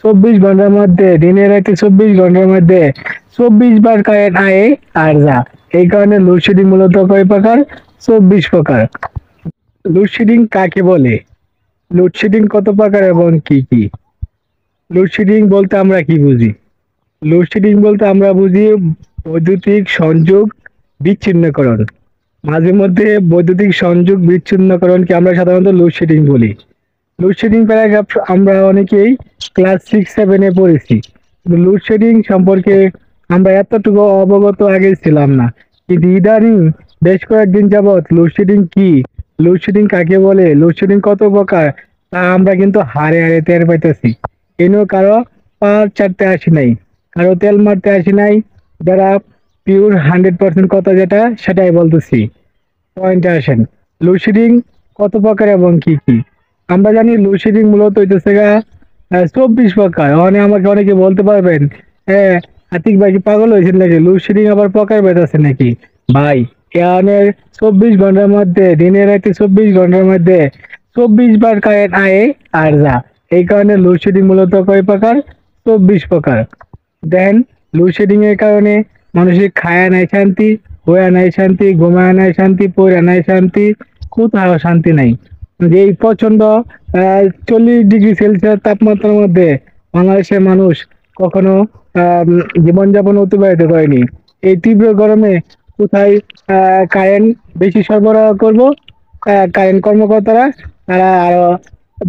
24 ঘন্টার মধ্যে, দিনের রাতে 24 ঘন্টার মধ্যে 24 বার কারেন্ট আয়ে আর যা। এই কারণে লোডশেডিং মূলত কয় প্রকার? 24 প্রকার। লোডশেডিং কাকে বলে? লোডশেডিং কত প্রকার এবং কি কি? লোডশেডিং বলতে আমরা কি বুঝি? লোডশেডিং বলতে আমরা বুঝি বৈদ্যুতিক সংযোগ বিচ্ছিন্নকরণ। মাঝে মধ্যে বৈদ্যুতিক সংযোগ বিচ্ছিন্নকরণকে আমরা সাধারণত লোডশেডিং বলি। লোডশেডিং প্যারাগ্রাফ আমরা অনেকেই ক্লাস 6-7 পড়েছি। কিন্তু লোডশেডিং সম্পর্কে আমরা এতটুকু অবগত আগে ছিলাম না। কিন্তু ইদানিং বেশ কয়েকদিন যাবৎ লোডশেডিং কি, লোডশেডিং কাকে বলে, লোডশেডিং কত প্রকার, তা আমরা কিন্তু হাড়ে হাড়ে টের পাইতেছি। এনও কারো পাওয়ার চারতে আসি নাই, কারো তেল মারতে আসি নাই, যারা পিওর 100% কথা যেটা সেটাই বলতেছি। পয়েন্টে আসেন, লোডশেডিং কত প্রকার এবং কি কি? আমরা জানি লোডশেডিং মূলত হইতেছে 24 প্রকার। মানে আমাকে অনেকে বলতে পারবেন, হ্যাঁ আতিক ভাই কি পাগল হয়েছেন নাকি, লোডশেডিং আবার প্রকার ভেদ আছে নাকি? ভাই এখানে 24 ঘন্টার মধ্যে, দিনের রাতে 24 ঘন্টার মধ্যে 24 বার কারেন্ট আয়ে আর যা। এই কারণে লোডশেডিং মূলত কয় প্রকার? 24 প্রকার। দেন লোডশেডিং এর কারণে মানুষের খায়া নাই শান্তি, হইয়া নাই শান্তি, ঘুমায় নাই শান্তি, পড়া নাই শান্তি, কোথাও শান্তি নাই। যে এই প্রচন্ড 40 ডিগ্রি সেলসিয়াস তাপমাত্রার মধ্যে বাংলাদেশের মানুষ কখনো জীবনযাপন অতিবাহিত করেনি। এই তীব্র গরমে কোথায় কারেন্ট বেশি সরবরাহ করব? কারেন্ট কর্মকর্তারা তারা আরো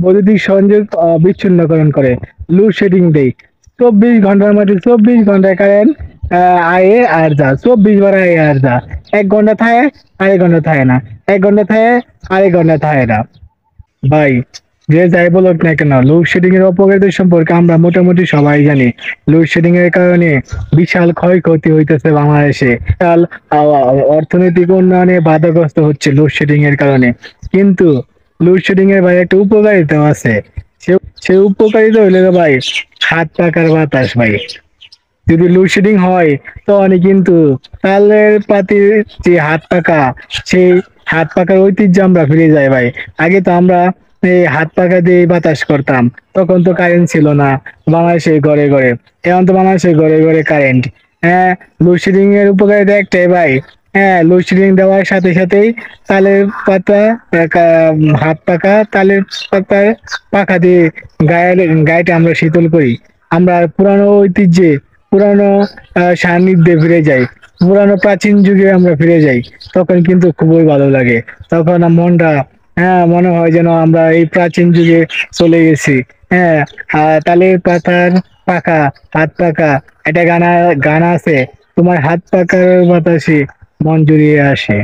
বৈদ্যুতিক সংযোগ বিচ্ছিন্নকরণ করে, লোডশেডিং দেয়। 24 ঘন্টার মধ্যে 24 ঘন্টায় কারেন্ট আয়ে আর যা, 24 বার আয়ে আর যা। 1 ঘন্টা থাকে, 1.5 ঘন্টা থাকে না, 1 ঘন্টা থাকে, 1.5 ঘন্টা থাকে না। ভাই যে যাই বলুক না কেন, লোডশেডিং এর অপকারিতা সম্পর্কে আমরা মোটামুটি সবাই জানি। লোডশেডিং এর কারণে বিশাল ক্ষয়ক্ষতি হইতেছে বাংলাদেশে, বিশাল অর্থনৈতিক উন্নয়নে বাধাগ্রস্ত হচ্ছে লোডশেডিং এর কারণে। কিন্তু লোডশেডিং এর ভাই একটা উপকারিতাও আছে। সে সে উপকারিতা হইলে ভাই হাত পাকার বাতাস ভাই। যদি লোডশেডিং হয় তাহলে কিন্তু তালের পাতির যে হাত পাকা, সেই হাত পাকার ঐতিহ্য আমরা ফিরে যাই ভাই। আগে তো আমরা এই হাত পাকা দিয়ে বাতাস করতাম, তখন তো কারেন্ট ছিল না বাংলাদেশের ঘরে ঘরে। এখন তো বাংলাদেশের ঘরে ঘরে কারেন্ট। হ্যাঁ, লোডশেডিং এর উপকারিতা একটাই ভাই, হ্যাঁ লোডশেডিং দেওয়ার সাথে সাথেই তালের পাতা, হাত পাকা তালের পাতার পাখা দিয়ে গায়ের গায়েটা আমরা শীতল করি। আমরা পুরানো ঐতিহ্যে, পুরানো সান্নিধ্যে ফিরে যাই, পুরানো প্রাচীন যুগে আমরা ফিরে যাই। তখন কিন্তু খুবই ভালো লাগে। তখন মনটা, হ্যাঁ মনে হয় যেন আমরা এই প্রাচীন যুগে চলে গেছি। হ্যাঁ, তালের পাতার পাকা, হাত পাকা, একটা গান আছে, তোমার হাত পাকার বাতাসে মন জুড়িয়ে আসে।